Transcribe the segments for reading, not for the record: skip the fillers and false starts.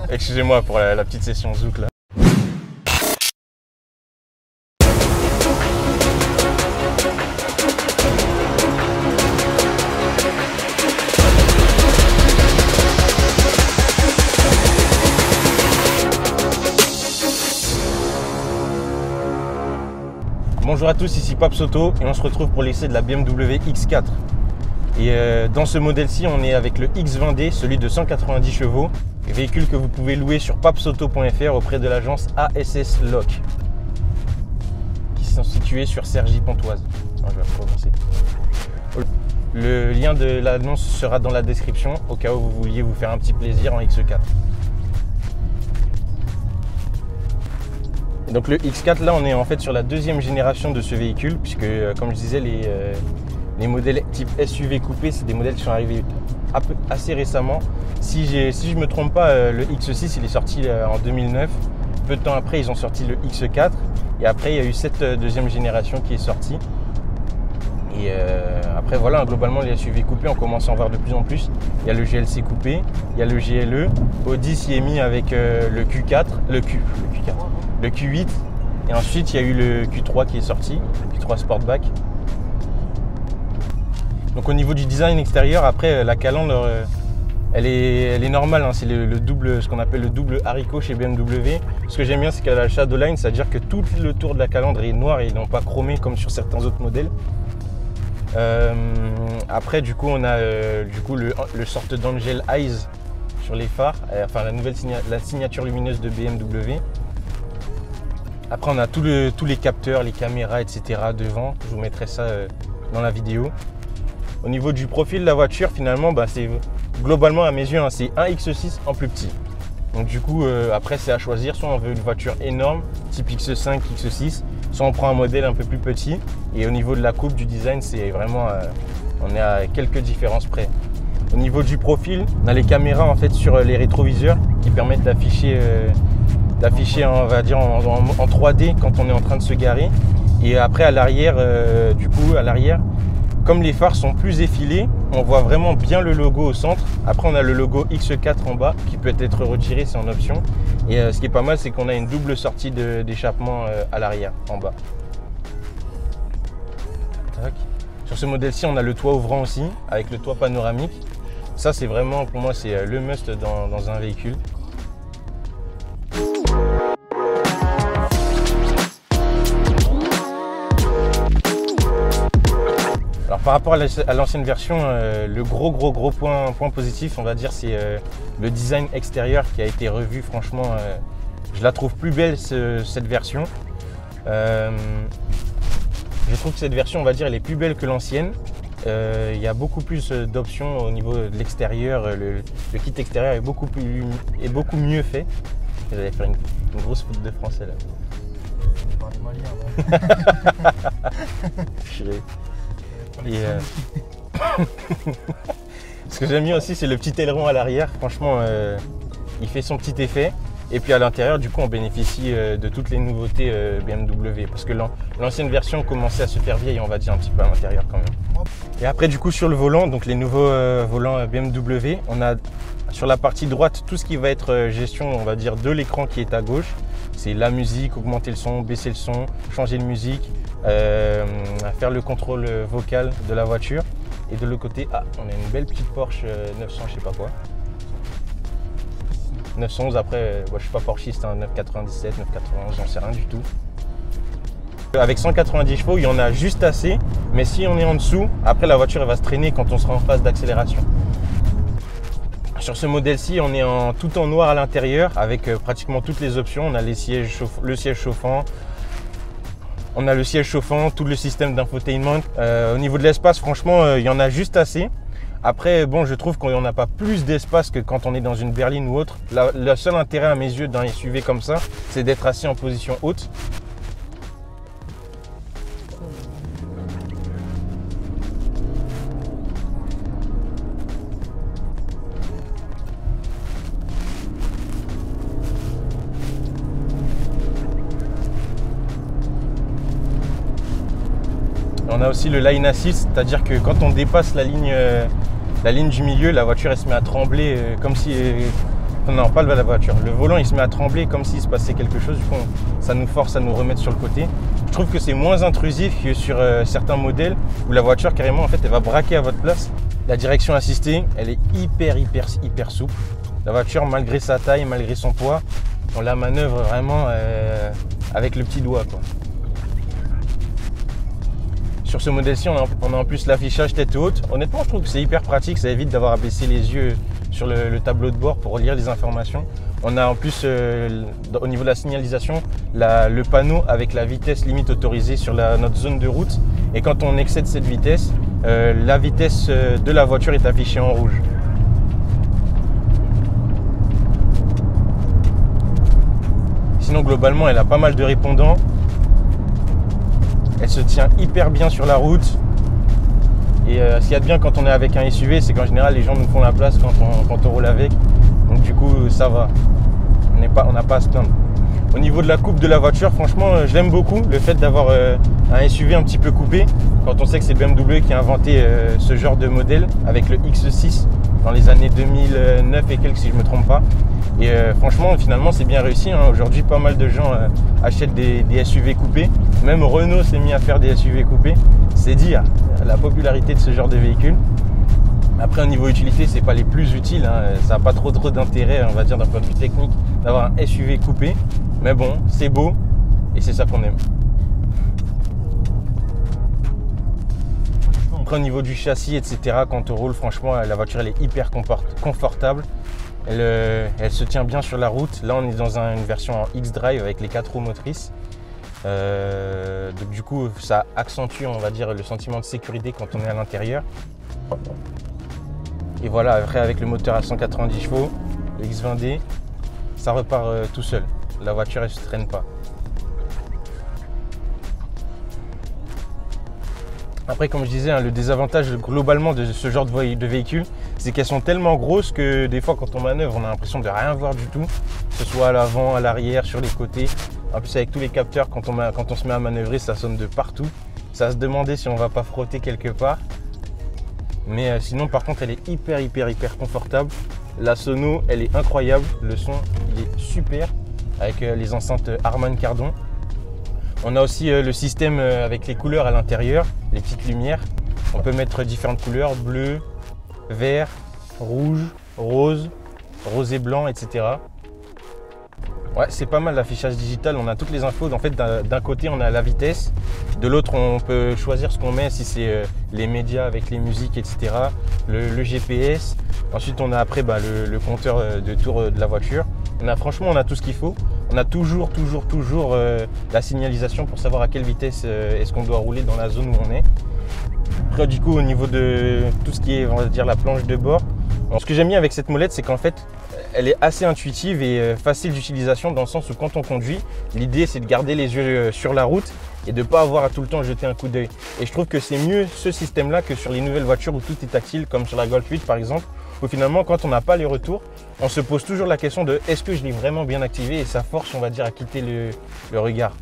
Excusez-moi pour la petite session zouk là. Bonjour à tous, ici Paps Auto et on se retrouve pour l'essai de la BMW X4. Et dans ce modèle-ci, on est avec le X20D, celui de 190 chevaux, véhicule que vous pouvez louer sur papsauto.fr auprès de l'agence ASS Loc, qui sont situés sur Cergy-Pontoise. Je vais recommencer. Le lien de l'annonce sera dans la description au cas où vous vouliez vous faire un petit plaisir en X4. Et donc le X4, là on est en fait sur la deuxième génération de ce véhicule, puisque comme je disais, les modèles type SUV coupé, c'est des modèles qui sont arrivés assez récemment. Si je ne me trompe pas, le X6 il est sorti en 2009. Peu de temps après, ils ont sorti le X4. Et après, il y a eu cette deuxième génération qui est sortie. Et après, voilà, globalement, les SUV coupés, on commence à en voir de plus en plus. Il y a le GLC coupé, il y a le GLE. Audi s'y est mis avec le Q4, le Q8. Et ensuite, il y a eu le Q3 qui est sorti, le Q3 Sportback. Donc au niveau du design extérieur, après la calandre, elle est normale, hein. C'est le double, ce qu'on appelle le double haricot chez BMW. Ce que j'aime bien, c'est qu'elle a la Shadowline, c'est-à-dire que tout le tour de la calandre est noir et non pas chromé comme sur certains autres modèles. Après, du coup, on a le sorte d'Angel Eyes sur les phares, enfin la signature lumineuse de BMW. Après, on a tous les capteurs, les caméras, etc. devant. Je vous mettrai ça dans la vidéo. Au niveau du profil de la voiture, finalement, c'est globalement à mes yeux, hein, c'est un X6 en plus petit. Donc du coup, après, c'est à choisir. Soit on veut une voiture énorme, type X5, X6, soit on prend un modèle un peu plus petit. Et au niveau de la coupe, du design, c'est vraiment, on est à quelques différences près. Au niveau du profil, on a les caméras en fait sur les rétroviseurs qui permettent d'afficher, on va dire, en 3D quand on est en train de se garer. Et après, à l'arrière, comme les phares sont plus effilés, on voit vraiment bien le logo au centre. Après, on a le logo X4 en bas qui peut être retiré, c'est en option. Et ce qui est pas mal, c'est qu'on a une double sortie d'échappement à l'arrière, en bas. Tac. Sur ce modèle-ci, on a le toit ouvrant aussi, avec le toit panoramique. Ça, c'est vraiment, pour moi, c'est le must dans un véhicule. Alors par rapport à l'ancienne version, le gros point positif, on va dire, c'est le design extérieur qui a été revu. Franchement, je la trouve plus belle cette version. Je trouve que cette version, on va dire, elle est plus belle que l'ancienne. Il y a beaucoup plus d'options au niveau de l'extérieur. Le kit extérieur est beaucoup mieux fait. J'allais faire une grosse faute de français là. Et ce que j'aime bien aussi, c'est le petit aileron à l'arrière. Franchement, il fait son petit effet. Et puis à l'intérieur, du coup, on bénéficie de toutes les nouveautés BMW. Parce que l'ancienne version commençait à se faire vieille, on va dire, un petit peu à l'intérieur quand même. Et après, du coup, sur le volant, donc les nouveaux volants BMW, on a sur la partie droite tout ce qui va être gestion, on va dire, de l'écran qui est à gauche. C'est la musique, augmenter le son, baisser le son, changer de musique, faire le contrôle vocal de la voiture. Et de l'autre côté, on a une belle petite Porsche 900, je sais pas quoi. 911, après, moi, je suis pas porschiste, hein, 997, 991, j'en sais rien du tout. Avec 190 chevaux, il y en a juste assez, mais si on est en dessous, après la voiture elle va se traîner quand on sera en phase d'accélération. Sur ce modèle-ci, on est tout en noir à l'intérieur avec pratiquement toutes les options. On a le siège chauffant, tout le système d'infotainment. Au niveau de l'espace, franchement, il y en a juste assez. Après, bon, je trouve qu'on n'a pas plus d'espace que quand on est dans une berline ou autre. Le seul intérêt à mes yeux d'un SUV comme ça, c'est d'être assis en position haute. On a aussi le line assist, c'est-à-dire que quand on dépasse la ligne du milieu, la voiture elle se met à trembler comme si Non, pas la voiture. Le volant, il se met à trembler comme s'il se passait quelque chose. Du coup, ça nous force à nous remettre sur le côté. Je trouve que c'est moins intrusif que sur certains modèles où la voiture, carrément, en fait, elle va braquer à votre place. La direction assistée, elle est hyper souple. La voiture, malgré sa taille, malgré son poids, on la manœuvre vraiment avec le petit doigt, quoi. Sur ce modèle-ci, on a en plus l'affichage tête haute. Honnêtement, je trouve que c'est hyper pratique. Ça évite d'avoir à baisser les yeux sur le tableau de bord pour lire les informations. On a en plus, au niveau de la signalisation, le panneau avec la vitesse limite autorisée sur notre zone de route. Et quand on excède cette vitesse, la vitesse de la voiture est affichée en rouge. Sinon, globalement, elle a pas mal de répondants. Elle se tient hyper bien sur la route. Et ce qu'il y a de bien quand on est avec un SUV, c'est qu'en général, les gens nous font la place quand on roule avec. Donc du coup, ça va. On n'a pas à se plaindre. Au niveau de la coupe de la voiture, franchement, je l'aime beaucoup. Le fait d'avoir un SUV un petit peu coupé. Quand on sait que c'est BMW qui a inventé ce genre de modèle avec le X6 dans les années 2009 et quelques, si je ne me trompe pas. Et franchement, finalement, c'est bien réussi, hein. Aujourd'hui, pas mal de gens achètent des SUV coupés. Même Renault s'est mis à faire des SUV coupés. C'est dire la popularité de ce genre de véhicule. Après, au niveau utilité, c'est pas les plus utiles, hein. Ça n'a pas trop d'intérêt, on va dire, d'un point de vue technique, d'avoir un SUV coupé. Mais bon, c'est beau et c'est ça qu'on aime. Après, au niveau du châssis, etc., quand on roule, franchement, la voiture, elle est hyper confortable. Elle se tient bien sur la route. Là, on est dans une version en X-Drive avec les 4 roues motrices. Donc, du coup, ça accentue, on va dire, le sentiment de sécurité quand on est à l'intérieur. Et voilà, après, avec le moteur à 190 chevaux, le X20D, ça repart tout seul. La voiture, elle ne se traîne pas. Après, comme je disais, hein, le désavantage globalement de ce genre de véhicule, c'est qu'elles sont tellement grosses que des fois, quand on manœuvre, on a l'impression de rien voir du tout, que ce soit à l'avant, à l'arrière, sur les côtés. En plus, avec tous les capteurs, quand on se met à manœuvrer, ça sonne de partout. Ça va se demander si on ne va pas frotter quelque part. Mais sinon, par contre, elle est hyper confortable. La sono, elle est incroyable. Le son, il est super avec les enceintes Harman Kardon. On a aussi le système avec les couleurs à l'intérieur, les petites lumières. On peut mettre différentes couleurs, bleu, vert, rouge, rose, rosé blanc, etc. Ouais, c'est pas mal l'affichage digital. On a toutes les infos. En fait, d'un côté, on a la vitesse. De l'autre, on peut choisir ce qu'on met, si c'est les médias avec les musiques, etc. Le GPS. Ensuite, on a après le compteur de tour de la voiture. Franchement, on a tout ce qu'il faut. On a toujours la signalisation pour savoir à quelle vitesse est-ce qu'on doit rouler dans la zone où on est. Après, du coup, au niveau de tout ce qui est, on va dire, la planche de bord, ce que j'aime bien avec cette molette, c'est qu'en fait, elle est assez intuitive et facile d'utilisation dans le sens où quand on conduit, l'idée, c'est de garder les yeux sur la route et de ne pas avoir à tout le temps jeter un coup d'œil. Et je trouve que c'est mieux ce système-là que sur les nouvelles voitures où tout est tactile, comme sur la Golf 8 par exemple, où finalement, quand on n'a pas les retours, on se pose toujours la question de est-ce que je l'ai vraiment bien activé, et ça force, on va dire, à quitter le regard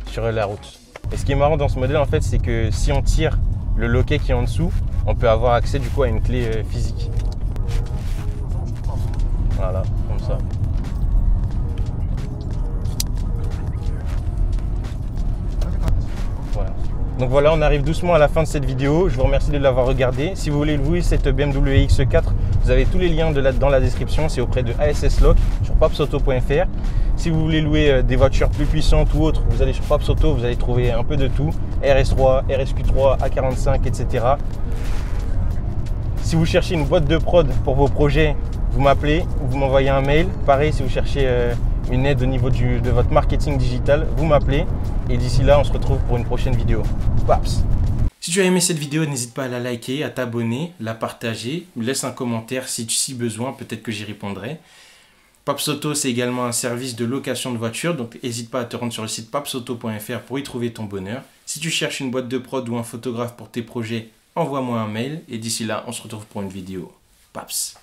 sur la route. Et ce qui est marrant dans ce modèle, en fait, c'est que si on tire le loquet qui est en dessous, on peut avoir accès du coup à une clé physique. Voilà, comme ça. Voilà. Donc voilà, on arrive doucement à la fin de cette vidéo. Je vous remercie de l'avoir regardé. Si vous voulez louer cette BMW X4, vous avez tous les liens dans la description. C'est auprès de ASS Lock sur papsauto.fr. Si vous voulez louer des voitures plus puissantes ou autres, vous allez sur Paps Auto, vous allez trouver un peu de tout. RS3, RSQ3, A45, etc. Si vous cherchez une boîte de prod pour vos projets, vous m'appelez ou vous m'envoyez un mail. Pareil, si vous cherchez une aide au niveau de votre marketing digital, vous m'appelez. Et d'ici là, on se retrouve pour une prochaine vidéo. Paps! Si tu as aimé cette vidéo, n'hésite pas à la liker, à t'abonner, la partager. Laisse un commentaire si besoin, peut-être que j'y répondrai. Paps Auto, c'est également un service de location de voitures. Donc n'hésite pas à te rendre sur le site papsauto.fr pour y trouver ton bonheur. Si tu cherches une boîte de prod ou un photographe pour tes projets, envoie-moi un mail. Et d'ici là, on se retrouve pour une vidéo. Paps!